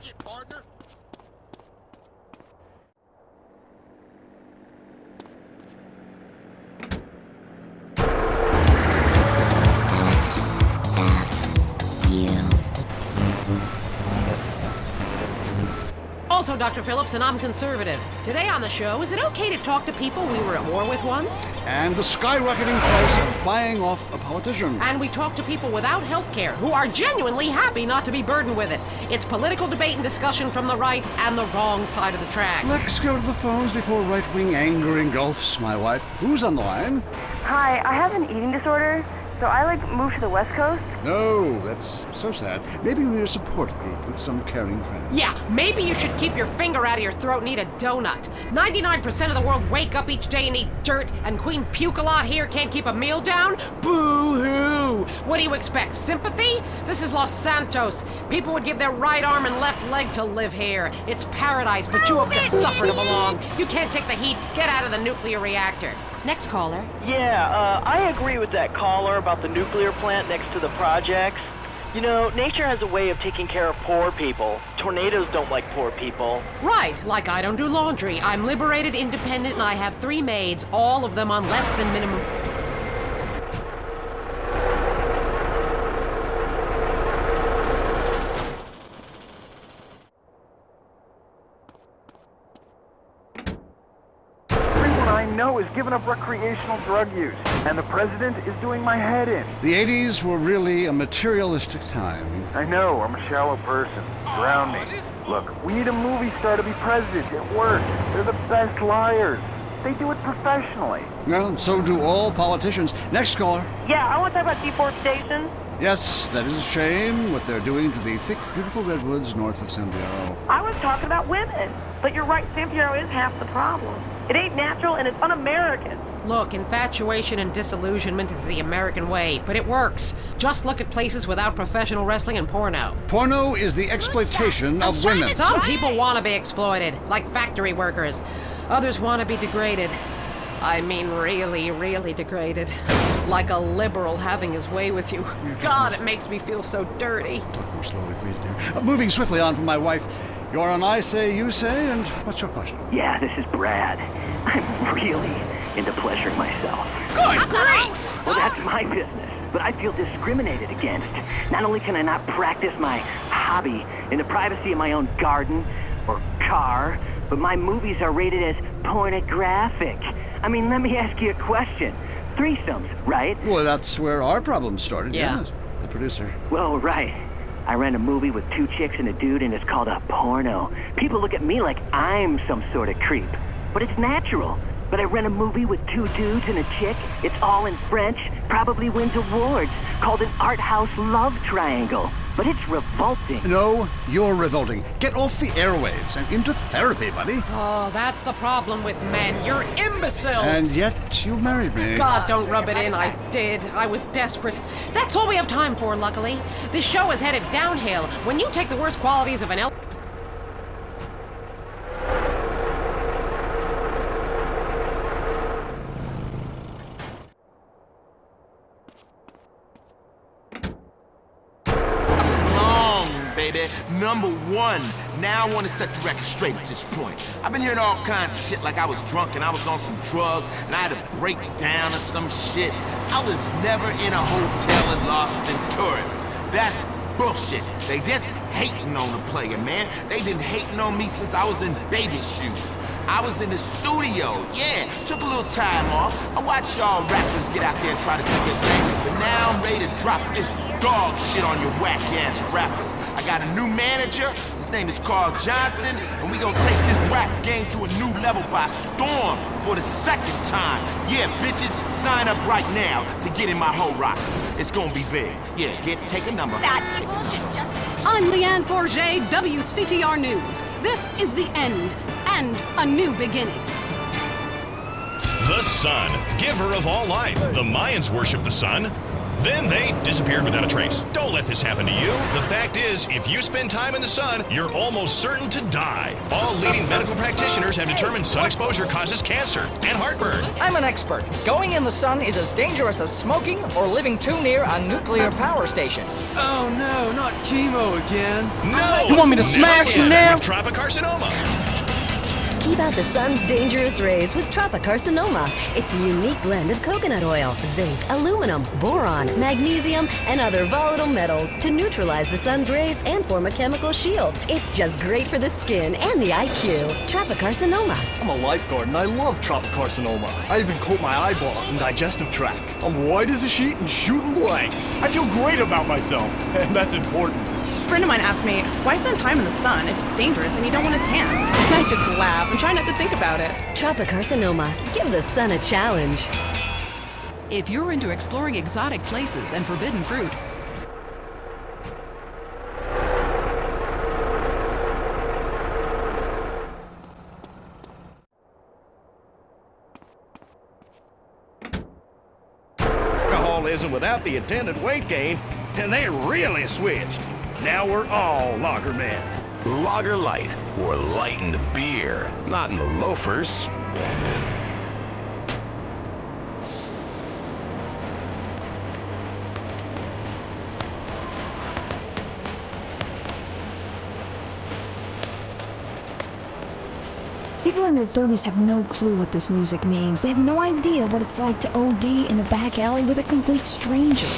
shit, partner. Also, Dr. Phillips, and I'm conservative. Today on the show, is it okay to talk to people we were at war with once? And the skyrocketing price of buying off a politician. And we talk to people without health care who are genuinely happy not to be burdened with it. It's political debate and discussion from the right and the wrong side of the tracks. Let's go to the phones before right-wing anger engulfs my wife. Who's on the line? Hi, I have an eating disorder, so I moved to the West Coast. No, that's so sad. Maybe you need a support group with some caring friends. Yeah, maybe you should keep your finger out of your throat and eat a donut. 99% of the world wake up each day and eat dirt, and Queen Puke-a-Lot here can't keep a meal down? Boo-hoo! What do you expect, sympathy? This is Los Santos. People would give their right arm and left leg to live here. It's paradise, but you have to suffer to belong. You can't take the heat. Get out of the nuclear reactor. Next caller. Yeah, I agree with that caller about the nuclear plant next to the projects. You know, nature has a way of taking care of poor people. Tornadoes don't like poor people. Right, like I don't do laundry. I'm liberated, independent, and I have 3 maids, all of them on less than minimum. I know is giving up recreational drug use, and the president is doing my head in. The 80s were really a materialistic time. I know, I'm a shallow person. Drown me. Look, we need a movie star to be president. It works. They're the best liars. They do it professionally. Well, so do all politicians. Next caller. Yeah, I want to talk about deforestation. Yes, that is a shame, what they're doing to the thick, beautiful redwoods north of San Diego. I was talking about women. But you're right, San Diego is half the problem. It ain't natural and it's un-American. Look, infatuation and disillusionment is the American way, but it works. Just look at places without professional wrestling and porno. Porno is the exploitation of women. Some people want to be exploited, like factory workers. Others want to be degraded. I mean really, really degraded. Like a liberal having his way with you. God, it makes me feel so dirty. Talk more slowly, please, dear. Moving swiftly on from my wife. You're on I Say, You Say, and what's your question? Yeah, this is Brad. I'm really into pleasuring myself. Good grief! Well, that's my business, but I feel discriminated against. Not only can I not practice my hobby in the privacy of my own garden or car, but my movies are rated as pornographic. I mean, let me ask you a question. Threesomes, right? Well, that's where our problem started, Yeah. yes. The producer. Well, right. I ran a movie with 2 chicks and a dude, and it's called a porno. People look at me like I'm some sort of creep, but it's natural. But I ran a movie with 2 dudes and a chick. It's all in French, probably wins awards, called an art house love triangle. But it's revolting. No, you're revolting. Get off the airwaves and into therapy, buddy. Oh, that's the problem with men. You're imbeciles. And yet, you married me. God, don't rub it in. I did. I was desperate. That's all we have time for, luckily. This show is headed downhill. When you take the worst qualities of an Baby, #1. Now I want to set the record straight at this point. I've been hearing all kinds of shit like I was drunk and I was on some drug and I had a breakdown or some shit. I was never in a hotel in Los Venturas. That's bullshit. They just hating on the player, man. They been hating on me since I was in baby shoes. I was in the studio, yeah, took a little time off. I watched y'all rappers get out there and try to do their thing, but now I'm ready to drop this dog shit on your whack-ass rappers. I got a new manager, his name is Carl Johnson, and we gonna take this rap game to a new level by storm for the 2nd time. Yeah, bitches, sign up right now to get in my whole roster. It's gonna be big. Yeah, take a number. I'm Leanne Forget, WCTR News. This is the end and a new beginning. The sun, giver of all life. The Mayans worship the sun. Then they disappeared without a trace. Don't let this happen to you. The fact is, if you spend time in the sun, you're almost certain to die. All leading medical practitioners have determined sun exposure causes cancer and heartburn. I'm an expert. Going in the sun is as dangerous as smoking or living too near a nuclear power station. Oh no, not chemo again. No! You want me to smash you now? With tropocarcinoma. Keep out the sun's dangerous rays with tropocarcinoma. It's a unique blend of coconut oil, zinc, aluminum, boron, magnesium, and other volatile metals to neutralize the sun's rays and form a chemical shield. It's just great for the skin and the IQ. Tropocarcinoma. I'm a lifeguard and I love tropocarcinoma. I even coat my eyeballs and digestive tract. I'm white as a sheet and shooting blanks. I feel great about myself, and that's important. A friend of mine asked me, why spend time in the sun if it's dangerous and you don't want to tan? And I just laugh and try not to think about it. Tropocarcinoma. Give the sun a challenge. If you're into exploring exotic places and forbidden fruit, alcoholism without the attendant weight gain, and they really switched. Now we're all lager men. Lager light, or light in the beer, not in the loafers. People in their 30s have no clue what this music means. They have no idea what it's like to OD in a back alley with a complete stranger.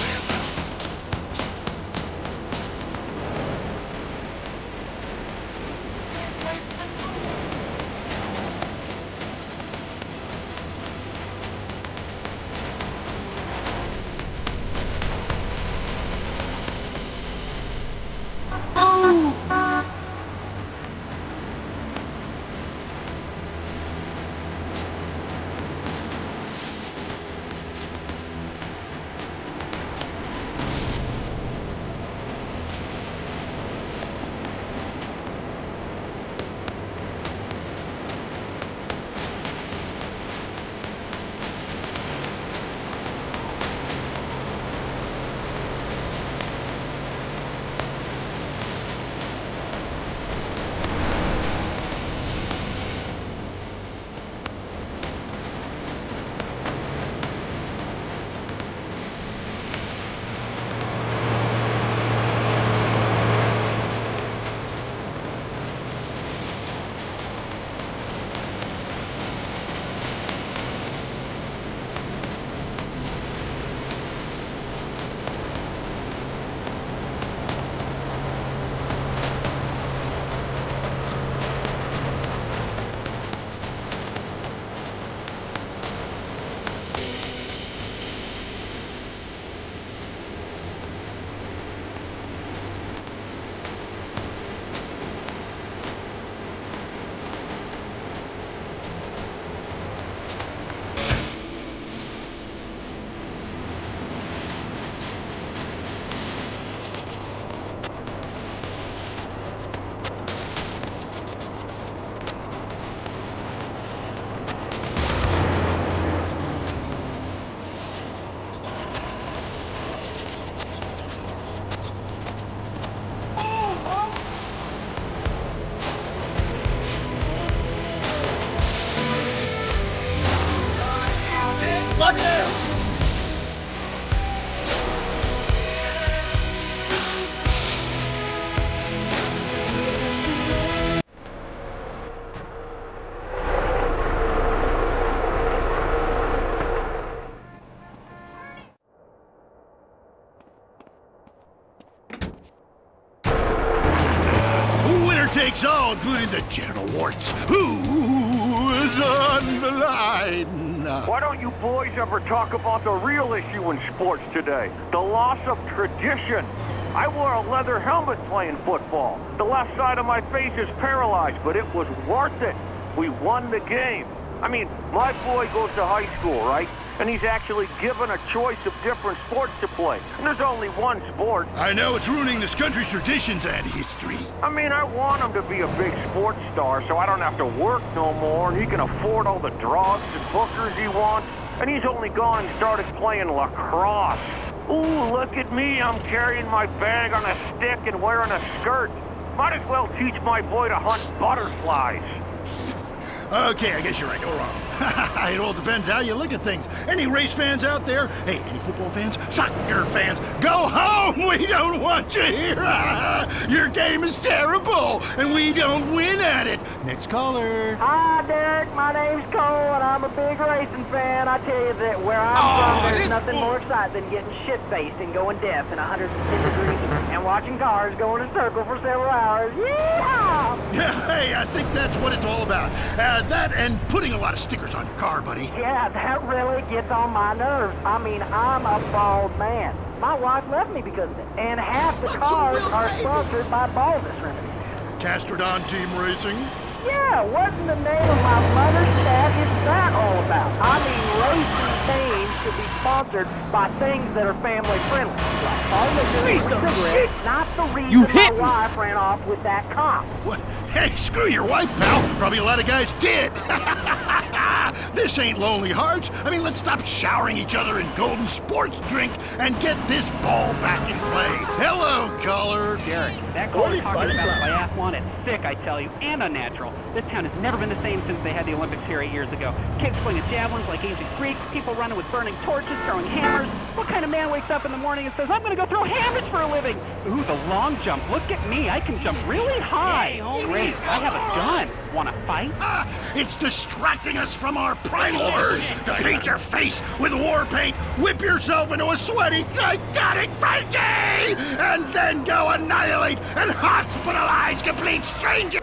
Takes all, including the genital warts. Who's on the line? Why don't you boys ever talk about the real issue in sports today? The loss of tradition. I wore a leather helmet playing football. The left side of my face is paralyzed, but it was worth it. We won the game. I mean, my boy goes to high school, right? And he's actually given a choice of different sports to play. And there's only one sport. I know it's ruining this country's traditions and history. I mean, I want him to be a big sports star so I don't have to work no more and he can afford all the drugs and hookers he wants. And he's only gone and started playing lacrosse. Ooh, look at me. I'm carrying my bag on a stick and wearing a skirt. Might as well teach my boy to hunt butterflies. Okay, I guess you're right, or wrong. It all depends how you look at things. Any race fans out there? Hey, any football fans? Soccer fans? Go home! We don't want you here! Your game is terrible, and we don't win at it. Next caller. Hi, Derek. My name's Cole, and I'm a big racing fan. I tell you that where I'm from, there's nothing more exciting than getting shit-faced and going deaf in 110 degrees and watching cars go in a circle for several hours. Yeehaw! Yeah, hey, I think that's what it's all about. That and putting a lot of stickers on your car, buddy. Yeah, that really gets on my nerves. I mean, I'm a bald man. My wife left me because of it, and half the cars are sponsored by baldness remedies. Castrodon Team Racing? Yeah, what in the name of my mother's cat is that all about? I mean, racing teams should be sponsored by things that are family friendly. Like car liquor, cigarettes, not the reason my wife ran off with that cop. What? Hey, screw your wife, pal. Probably a lot of guys did. This ain't Lonely Hearts. I mean, let's stop showering each other in golden sports drink and get this ball back in play. Hello, caller. Derek, that goal you're talking about biathlon is sick, I tell you, and unnatural. This town has never been the same since they had the Olympics here 8 years ago. Kids swinging javelins like ancient Greeks, people running with burning torches, throwing hammers. What kind of man wakes up in the morning and says, I'm going to go throw hammers for a living? Ooh, the long jump. Look at me. I can jump really high. Great. I have a gun. Want to fight? It's distracting us from our primal urge to paint your face with war paint, whip yourself into a sweaty, psychotic frenzy, and then go annihilate and hospitalize complete strangers.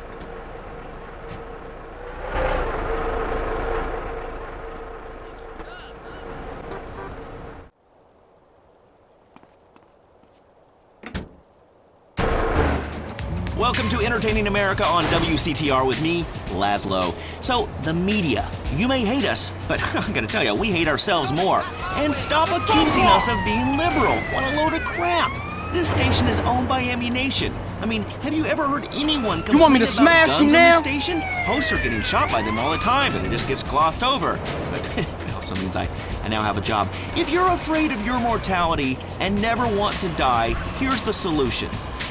Welcome to Entertaining America on WCTR with me, Laszlo. So, the media. You may hate us, but I'm gonna tell you, we hate ourselves more. And stop accusing us of being liberal. What a load of crap. This station is owned by Ammunition. I mean, have you ever heard anyone complain You want me to about smash guns you in now? this station? Hosts are getting shot by them all the time, and it just gets glossed over. But it also means I now have a job. If you're afraid of your mortality and never want to die, here's the solution.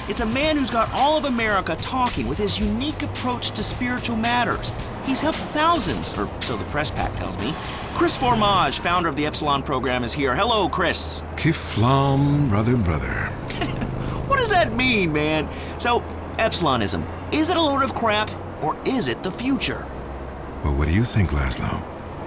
It's a man who's got all of America talking with his unique approach to spiritual matters. He's helped thousands, or so the press pack tells me. Chris Formage, founder of the Epsilon program, is here. Hello, Chris. Kiflam, brother. What does that mean, man? So, Epsilonism, is it a load of crap, or is it the future? Well, what do you think, Laszlo?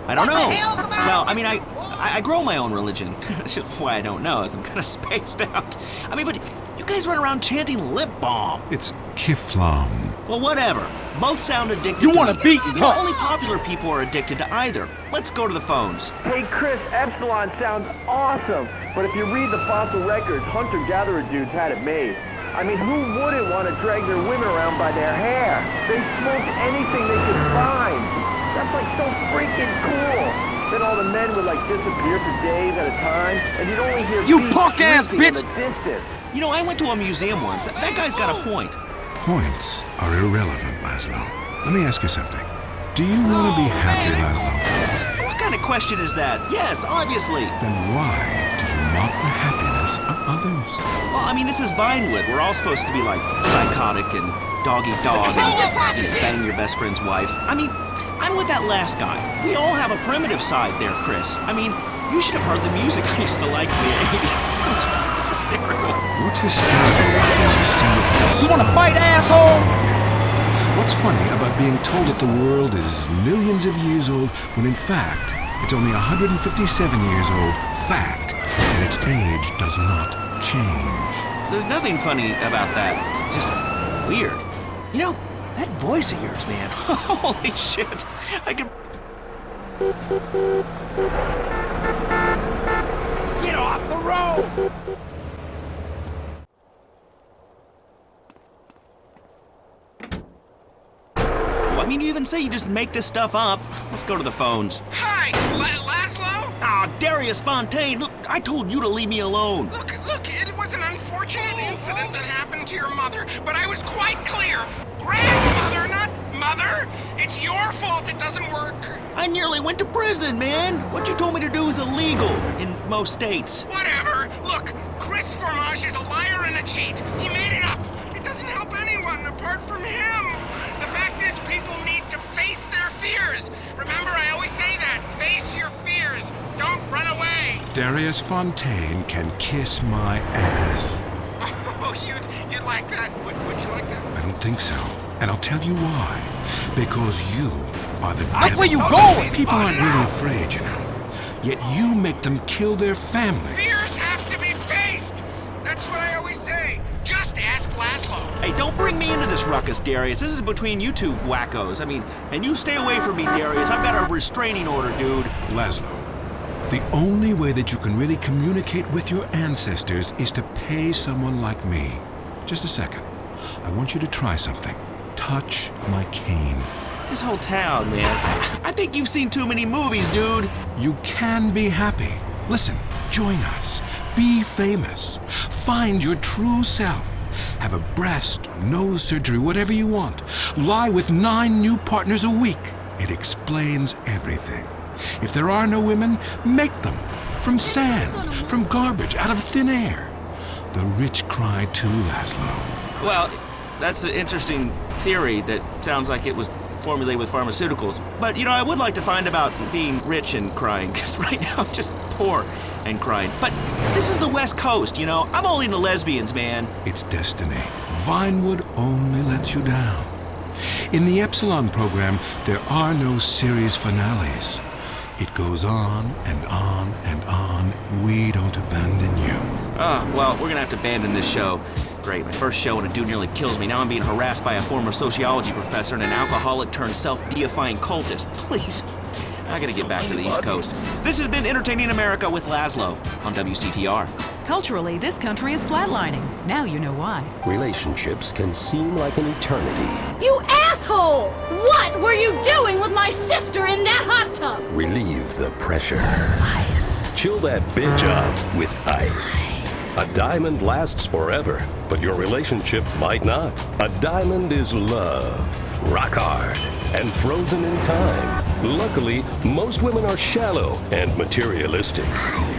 I don't know. Well, I mean, I grow my own religion. That's just why I don't know, is I'm kind of spaced out. I mean, but you guys run around chanting lip balm. It's Kiflam. Well, whatever. Both sound addicted. You want to beat me, huh? Only popular people are addicted to either. Let's go to the phones. Hey, Chris, Epsilon sounds awesome. But if you read the fossil records, hunter-gatherer dudes had it made. I mean, who wouldn't want to drag their women around by their hair? They smoked anything they could find. That's like so freaking cool. Then all the men would like disappear for days at a time, and you'd only hear You beats punk-ass shrieking in bitch! the distance. You know, I went to a museum once. That guy's got a point. Points are irrelevant, Laszlo. Let me ask you something. Do you want to be happy, Laszlo? What kind of question is that? Yes, obviously. Then why do you mock the happiness of others? Well, I mean, this is Vinewood. We're all supposed to be like psychotic and dog-eat-dog and bang your best friend's wife. I mean, I'm with that last guy. We all have a primitive side there, Chris. I mean, you should have heard the music I used to like in the 80s. It was hysterical. What's hysterical about being descended from a You want to fight, asshole? What's funny about being told that the world is millions of years old when in fact it's only 157 years old, fact, and its age does not change? There's nothing funny about that. It's just weird. You know, that voice of yours, man. Holy shit. I can... Get off the road! Well, I mean, you even say you just make this stuff up. Let's go to the phones. Hi, Laszlo? Ah, Darius Fontaine, look, I told you to leave me alone. Look, it was an unfortunate incident that happened to your mother, but I was quite clear. Grandmother, not mother. It's your fault it doesn't work. I nearly went to prison, man. What you told me to do is illegal in most states. Whatever. Look, Chris Formage is a liar and a cheat. He made it up. It doesn't help anyone apart from him. The fact is, people need to face their fears. Remember, I always say that. Face your fears. Don't run away. Darius Fontaine can kiss my ass. Oh, you'd like that? Would you like that? I don't think so. And I'll tell you why. Because you are the devil. Where you going? People aren't really afraid, you know. Yet you make them kill their families. Fears have to be faced. That's what I always say. Just ask Laszlo. Hey, don't bring me into this ruckus, Darius. This is between you two wackos. I mean, and you stay away from me, Darius. I've got a restraining order, dude. Laszlo, the only way that you can really communicate with your ancestors is to pay someone like me. Just a second. I want you to try something. Touch my cane. This whole town, man. I think you've seen too many movies, dude. You can be happy. Listen, join us. Be famous. Find your true self. Have a breast, nose surgery, whatever you want. Lie with 9 new partners a week. It explains everything. If there are no women, make them. From sand, from garbage, out of thin air. The rich cry too, Laszlo. Well, that's an interesting theory that sounds like it was formulated with pharmaceuticals. But, you know, I would like to find about being rich and crying, because right now I'm just poor and crying. But this is the West Coast, you know? I'm only into lesbians, man. It's destiny. Vinewood only lets you down. In the Epsilon program, there are no series finales. It goes on and on and on. We don't abandon you. Well, we're gonna have to abandon this show. Great, my first show and a dude nearly kills me. Now I'm being harassed by a former sociology professor and an alcoholic turned self-deifying cultist. Please, I gotta get back to the East Coast. This has been Entertaining America with Laszlo on WCTR. Culturally, this country is flatlining. Now you know why. Relationships can seem like an eternity. You asshole! What were you doing with my sister in that hot tub? Relieve the pressure. Ice. Chill that bitch up with ice. A diamond lasts forever, but your relationship might not. A diamond is love, rock hard, and frozen in time. Luckily, most women are shallow and materialistic.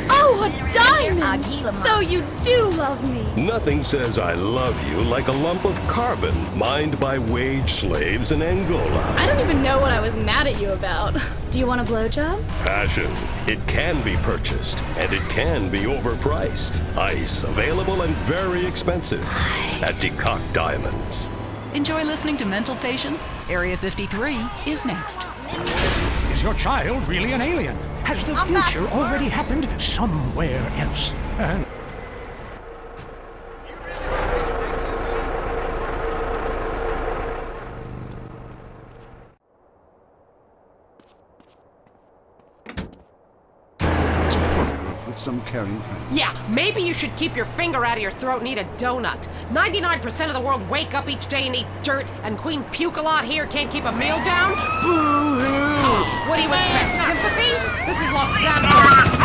Oh, a diamond! So you do love me. Nothing says I love you like a lump of carbon mined by wage slaves in Angola. I don't even know what I was mad at you about. Do you want a blowjob? Passion. It can be purchased, and it can be overpriced. Ice, available and very expensive at DeCock Diamonds. Enjoy listening to Mental Patients? Area 53 is next. Is your child really an alien? Has the future already happened somewhere else? With some caring friends. Yeah, maybe you should keep your finger out of your throat and eat a donut. 99% of the world wake up each day and eat dirt, and Queen Puke-a-Lot here can't keep a meal down? Boo-hoo! What do you expect, sympathy? This is Los Santos.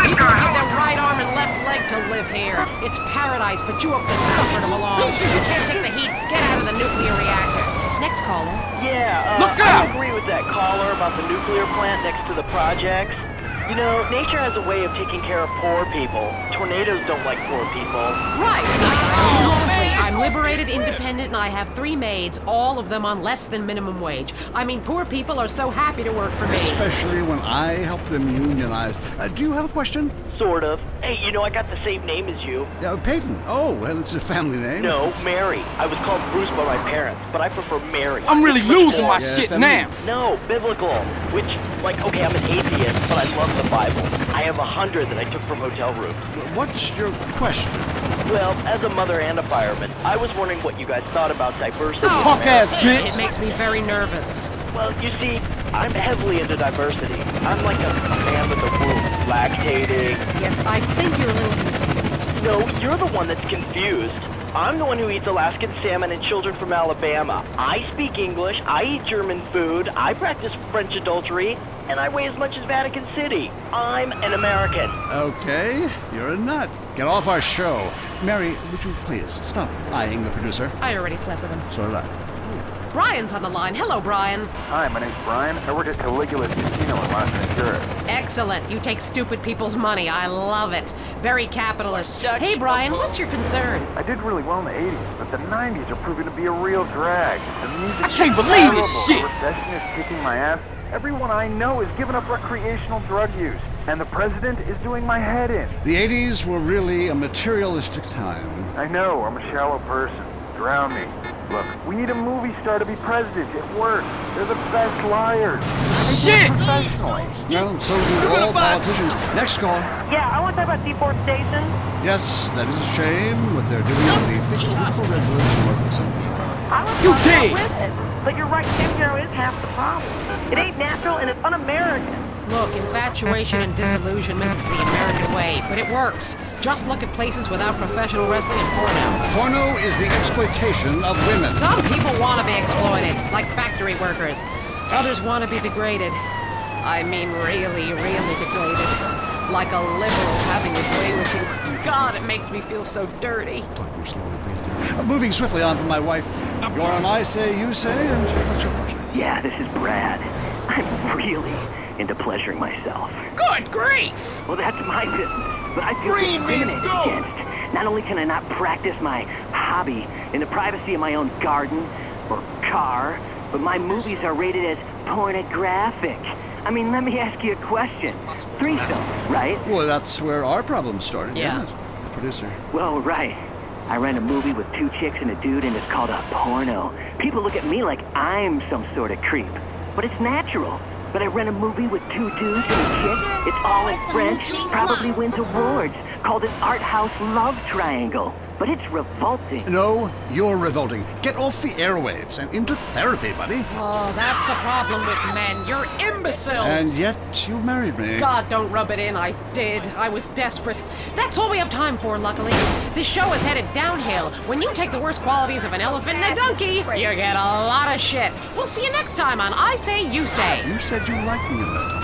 People give their right arm and left leg to live here. It's paradise, but you have to suffer to belong. You can't take the heat. Get out of the nuclear reactor. Next caller. Yeah, I agree with that caller about the nuclear plant next to the projects. You know, nature has a way of taking care of poor people. Tornadoes don't like poor people. Right. I'm liberated, independent, and I have 3 maids, all of them on less than minimum wage. I mean, poor people are so happy to work for me. Especially when I help them unionize. Do you have a question? Sort of. Hey, you know, I got the same name as you. Yeah, Peyton. Oh, well, it's a family name. No, Mary. I was called Bruce by my parents, but I prefer Mary. I'm really losing my shit now. No, biblical. Which, like, okay, I'm an atheist, but I love the Bible. I have 100 that I took from hotel rooms. What's your question? Well, as a mother and a fireman, I was wondering what you guys thought about diversity. Punk-ass bitch! It makes me very nervous. Well, you see, I'm heavily into diversity. I'm like a man with a womb, lactating. Yes, I think you're a little confused. No, you're the one that's confused. I'm the one who eats Alaskan salmon and children from Alabama. I speak English, I eat German food, I practice French adultery, and I weigh as much as Vatican City. I'm an American. Okay, you're a nut. Get off our show. Mary, would you please stop eyeing the producer? I already slept with him. So did I. Brian's on the line. Hello, Brian. Hi, my name's Brian. I work at Caligula's Casino in Las Venturas. Excellent. You take stupid people's money. I love it. Very capitalist. Hey, Brian, what's your concern? I did really well in the 80s, but the 90s are proving to be a real drag. The music I can't believe this shit! The recession is kicking my ass. Everyone I know is giving up recreational drug use. And the president is doing my head in. The 80s were really a materialistic time. I know, I'm a shallow person. Drown me. Look, we need a movie star to be president. It works. They're the best liars. Shit! Professionally. Well, so do all politicians. Next call. Yeah, I want to talk about deforestation. Yes, that is a shame what they're doing to the thick, beautiful redwoods north of St. You did! But you're right, Tim Zero is half the problem. It ain't natural and it's un-American. Look, infatuation and disillusionment is the American way, but it works. Just look at places without professional wrestling and porno. Porno is the exploitation of women. Some people want to be exploited, like factory workers. Others want to be degraded. I mean really, really degraded. Like a liberal having his way with you. God, it makes me feel so dirty. Talk more slowly, please. Moving swiftly on from my wife. You're on I say, you say, and what's your question? Yeah, this is Brad. I'm really into pleasuring myself. Good grief! Well, that's my business, but I feel discriminated against. Not only can I not practice my hobby in the privacy of my own garden or car, but my movies are rated as pornographic. I mean, let me ask you a question. Threesomes, right? Well, that's where our problem started. Yeah. The producer. Well, right. I ran a movie with 2 chicks and a dude, and it's called a porno. People look at me like I'm some sort of creep, but it's natural. But I ran a movie with 2 dudes and a chick. It's all in French. Probably wins awards. Called an art house love triangle. But it's revolting. No, you're revolting. Get off the airwaves and into therapy, buddy. Oh, that's the problem with men. You're imbeciles. And yet you married me. God, don't rub it in. I did. I was desperate. That's all we have time for, luckily. This show is headed downhill. When you take the worst qualities of an elephant and a donkey, you get a lot of shit. We'll see you next time on I Say, You Say. You said you liked me in that.